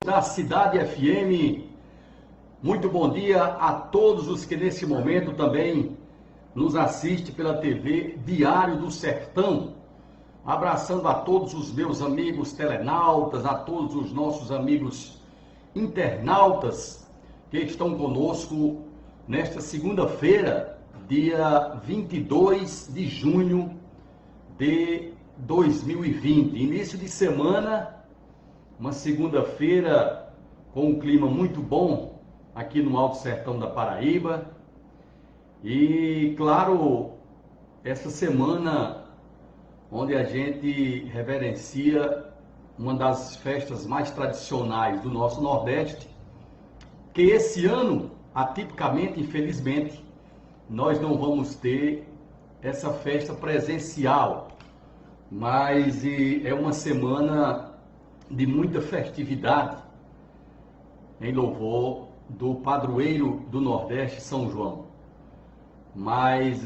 da Cidade FM, muito bom dia a todos os que nesse momento também nos assistem pela TV Diário do Sertão. Abraçando a todos os meus amigos telenautas, a todos os nossos amigos internautas que estão conosco nesta segunda-feira, dia 22 de junho de 2020. Início de semana, uma segunda-feira com um clima muito bom aqui no Alto Sertão da Paraíba. E, claro, essa semana onde a gente reverencia uma das festas mais tradicionais do nosso Nordeste, que esse ano, atipicamente, infelizmente, nós não vamos ter essa festa presencial, mas é uma semana de muita festividade em louvor do padroeiro do Nordeste, São João. Mas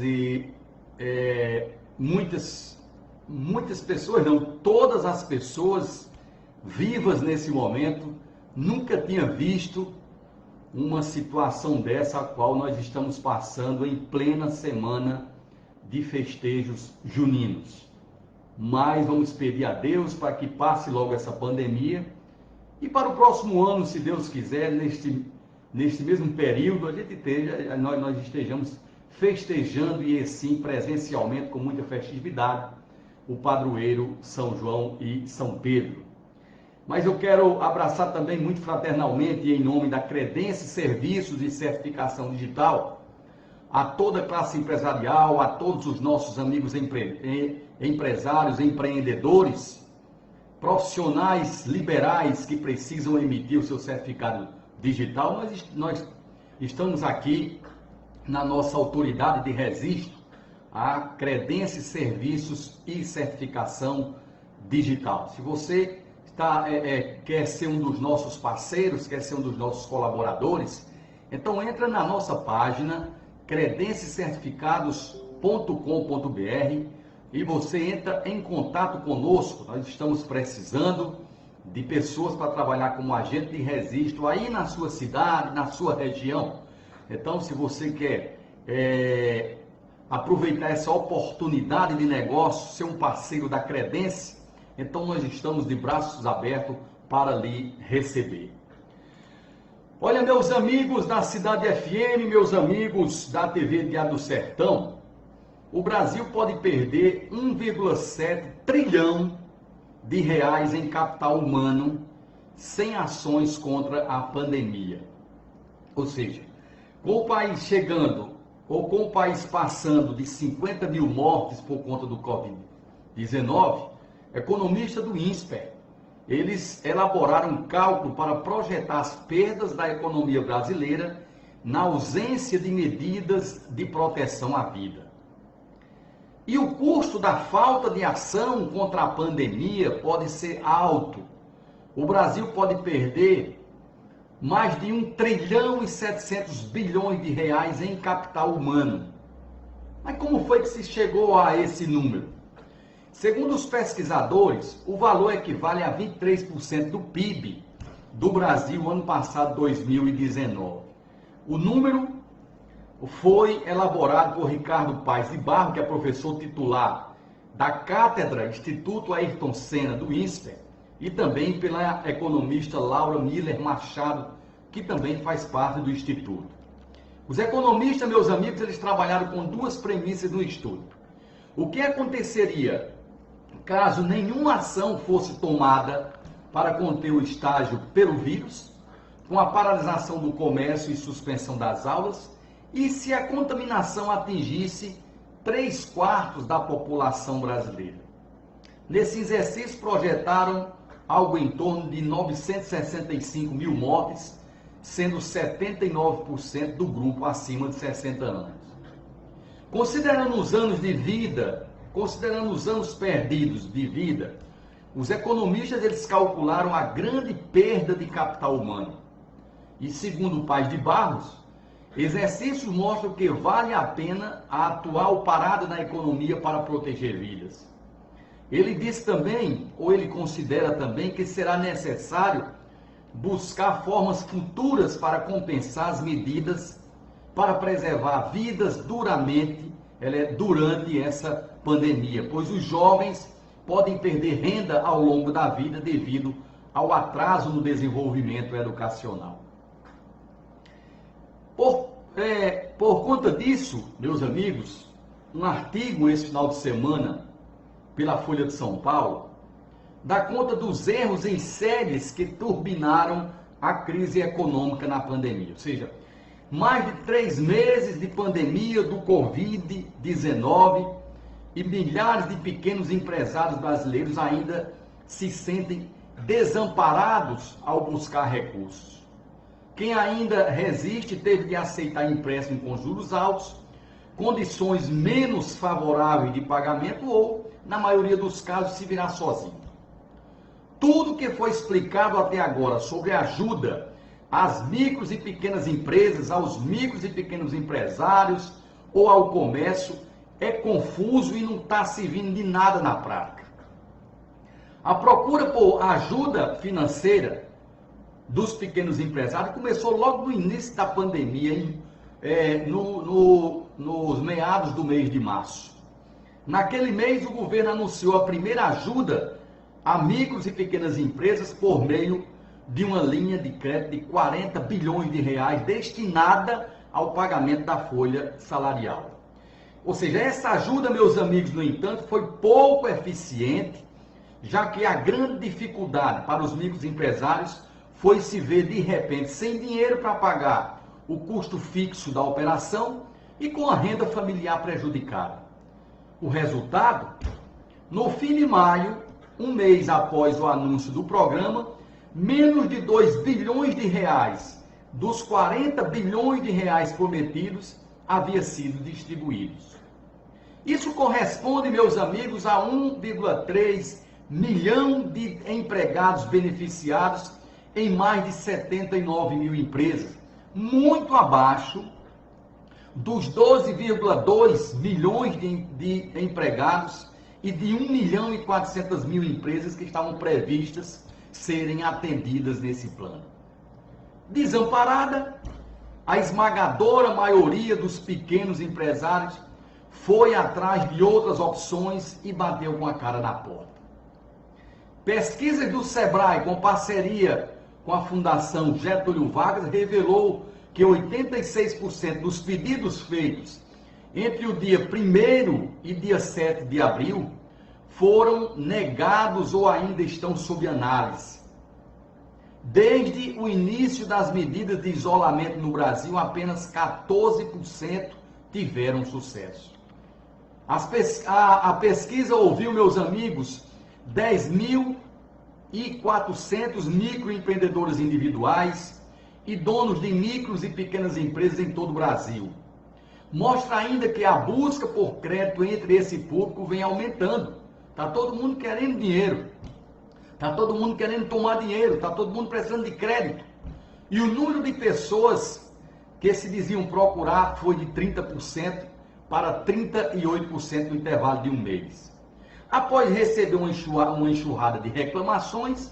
muitas pessoas, não, todas as pessoas vivas nesse momento nunca tinham visto uma situação dessa a qual nós estamos passando em plena semana de festejos juninos. Mas vamos pedir a Deus para que passe logo essa pandemia e para o próximo ano, se Deus quiser, neste mesmo período, nós estejamos festejando e assim presencialmente com muita festividade o padroeiro São João e São Pedro. Mas eu quero abraçar também muito fraternalmente e em nome da Credence Serviços e Certificação Digital a toda a classe empresarial, a todos os nossos amigos empresários, empreendedores, profissionais liberais que precisam emitir o seu certificado digital. Nós estamos aqui na nossa autoridade de registro, a Credence Serviços e Certificação Digital. Se você quer ser um dos nossos parceiros, quer ser um dos nossos colaboradores, então entra na nossa página credencecertificados.com.br e você entra em contato conosco. Nós estamos precisando de pessoas para trabalhar como agente de registro aí na sua cidade, na sua região. Então, se você quer aproveitar essa oportunidade de negócio, ser um parceiro da Credence, então nós estamos de braços abertos para lhe receber. Olha, meus amigos da Cidade FM, meus amigos da TV Diário do Sertão, o Brasil pode perder 1,7 trilhão de reais em capital humano sem ações contra a pandemia. Ou seja, com o país chegando, ou com o país passando de 50 mil mortes por conta do Covid-19, economistas do INSPER, eles elaboraram um cálculo para projetar as perdas da economia brasileira na ausência de medidas de proteção à vida. E o custo da falta de ação contra a pandemia pode ser alto. O Brasil pode perder mais de 1 trilhão e 700 bilhões de reais em capital humano. Mas como foi que se chegou a esse número? Segundo os pesquisadores, o valor equivale a 23% do PIB do Brasil ano passado, 2019. O número foi elaborado por Ricardo Paes de Barro, que é professor titular da Cátedra Instituto Ayrton Senna do INSPER, e também pela economista Laura Miller Machado, que também faz parte do Instituto. Os economistas, meus amigos, eles trabalharam com duas premissas no estudo. O que aconteceria caso nenhuma ação fosse tomada para conter o estágio pelo vírus, com a paralisação do comércio e suspensão das aulas, e se a contaminação atingisse 3/4 da população brasileira. Nesse exercício projetaram algo em torno de 965 mil mortes, sendo 79% do grupo acima de 60 anos. Considerando os anos de vida, considerando os anos perdidos de vida, os economistas eles calcularam a grande perda de capital humano. E segundo Paes de Barros, exercícios mostram que vale a pena a atual parada na economia para proteger vidas. Ele diz também, ou ele considera também, que será necessário buscar formas futuras para compensar as medidas para preservar vidas durante essa pandemia, pois os jovens podem perder renda ao longo da vida devido ao atraso no desenvolvimento educacional. Por conta disso, meus amigos, um artigo esse final de semana, pela Folha de São Paulo, dá conta dos erros em séries que turbinaram a crise econômica na pandemia. Ou seja, mais de 3 meses de pandemia do Covid-19 e milhares de pequenos empresários brasileiros ainda se sentem desamparados ao buscar recursos. Quem ainda resiste teve de aceitar empréstimo com juros altos, condições menos favoráveis de pagamento ou, na maioria dos casos, se virar sozinho. Tudo que foi explicado até agora sobre ajuda às micros e pequenas empresas, aos micros e pequenos empresários ou ao comércio é confuso e não está servindo de nada na prática. A procura por ajuda financeira dos pequenos empresários começou logo no início da pandemia, nos meados do mês de março. Naquele mês, o governo anunciou a primeira ajuda a micros e pequenas empresas por meio de uma linha de crédito de 40 bilhões de reais destinada ao pagamento da folha salarial. Ou seja, essa ajuda, meus amigos, no entanto, foi pouco eficiente, já que a grande dificuldade para os microempresários foi se ver de repente sem dinheiro para pagar o custo fixo da operação e com a renda familiar prejudicada. O resultado? No fim de maio, um mês após o anúncio do programa, menos de 2 bilhões de reais dos 40 bilhões de reais prometidos havia sido distribuídos. Isso corresponde, meus amigos, a 1,3 milhão de empregados beneficiados em mais de 79 mil empresas, muito abaixo dos 12,2 milhões de empregados e de 1 milhão e 400 mil empresas que estavam previstas serem atendidas nesse plano. Desamparada, a esmagadora maioria dos pequenos empresários foi atrás de outras opções e bateu com a cara na porta. Pesquisas do Sebrae, com parceria com a Fundação Getúlio Vargas, revelou que 86% dos pedidos feitos entre o dia 1º e dia 7 de abril foram negados ou ainda estão sob análise. Desde o início das medidas de isolamento no Brasil, apenas 14% tiveram sucesso. A pesquisa ouviu, meus amigos, 10.400 microempreendedores individuais e donos de micros e pequenas empresas em todo o Brasil. Mostra ainda que a busca por crédito entre esse público vem aumentando. Está todo mundo querendo dinheiro. Está todo mundo querendo tomar dinheiro. Está todo mundo precisando de crédito. E o número de pessoas que se diziam procurar foi de 30% para 38% no intervalo de um mês. Após receber uma enxurrada de reclamações,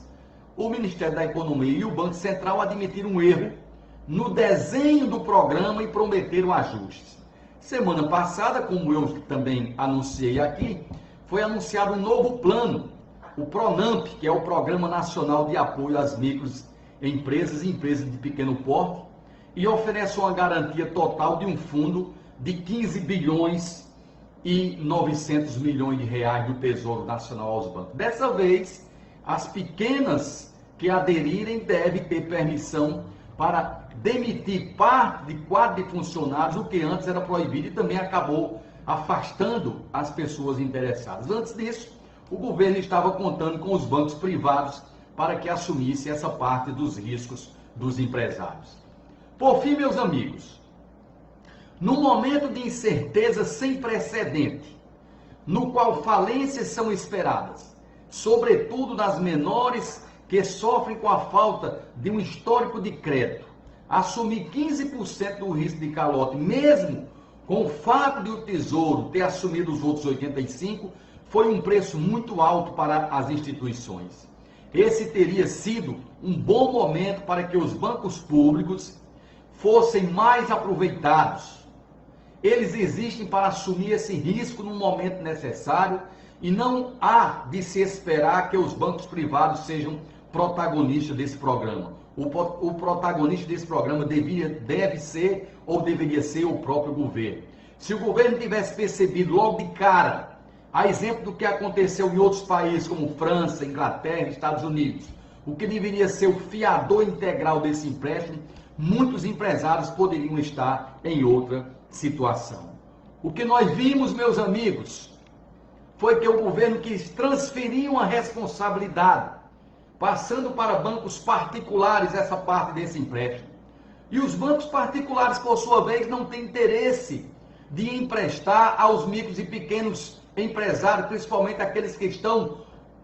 o Ministério da Economia e o Banco Central admitiram um erro no desenho do programa e prometeram ajustes. Semana passada, como eu também anunciei aqui, foi anunciado um novo plano, o PRONAMP, que é o Programa Nacional de Apoio às Microempresas e Empresas de Pequeno Porte, e oferece uma garantia total de um fundo de 15 bilhões e 900 milhões de reais do Tesouro Nacional aos bancos. Dessa vez, as pequenas que aderirem devem ter permissão para demitir parte de quadro de funcionários, o que antes era proibido e também acabou afastando as pessoas interessadas. Antes disso, o governo estava contando com os bancos privados para que assumisse essa parte dos riscos dos empresários. Por fim, meus amigos, no momento de incerteza sem precedente, no qual falências são esperadas, sobretudo das menores que sofrem com a falta de um histórico de crédito, assumir 15% do risco de calote, mesmo com o fato de o Tesouro ter assumido os outros 85%, foi um preço muito alto para as instituições. Esse teria sido um bom momento para que os bancos públicos fossem mais aproveitados. Eles existem para assumir esse risco no momento necessário e não há de se esperar que os bancos privados sejam protagonistas desse programa. O protagonista desse programa deve ser ou deveria ser o próprio governo. Se o governo tivesse percebido logo de cara, a exemplo do que aconteceu em outros países como França, Inglaterra, Estados Unidos, o que deveria ser o fiador integral desse empréstimo, muitos empresários poderiam estar em outra situação. O que nós vimos, meus amigos, foi que o governo quis transferir uma responsabilidade, passando para bancos particulares essa parte desse empréstimo. E os bancos particulares, por sua vez, não têm interesse de emprestar aos micros e pequenos empresários, principalmente aqueles que estão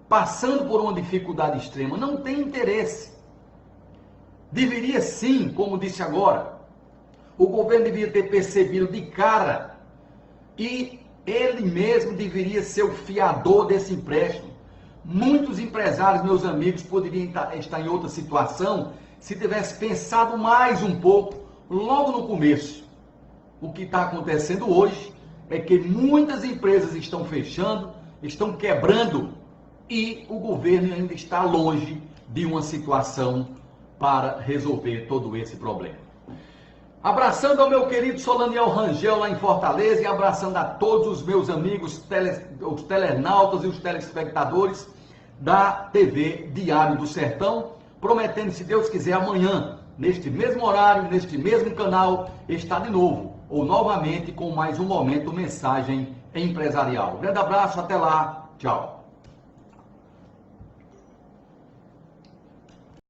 passando por uma dificuldade extrema. Não tem interesse. Deveria sim, como disse agora, o governo deveria ter percebido de cara e ele mesmo deveria ser o fiador desse empréstimo. Muitos empresários, meus amigos, poderiam estar em outra situação se tivesse pensado mais um pouco logo no começo. O que está acontecendo hoje é que muitas empresas estão fechando, estão quebrando e o governo ainda está longe de uma situação para resolver todo esse problema. Abraçando ao meu querido Solaniel Rangel lá em Fortaleza e abraçando a todos os meus amigos, os telenautas e os telespectadores da TV Diário do Sertão, prometendo, se Deus quiser, amanhã, neste mesmo horário, neste mesmo canal, estar de novo, ou novamente, com mais um momento Mensagem Empresarial. Grande abraço, até lá, tchau.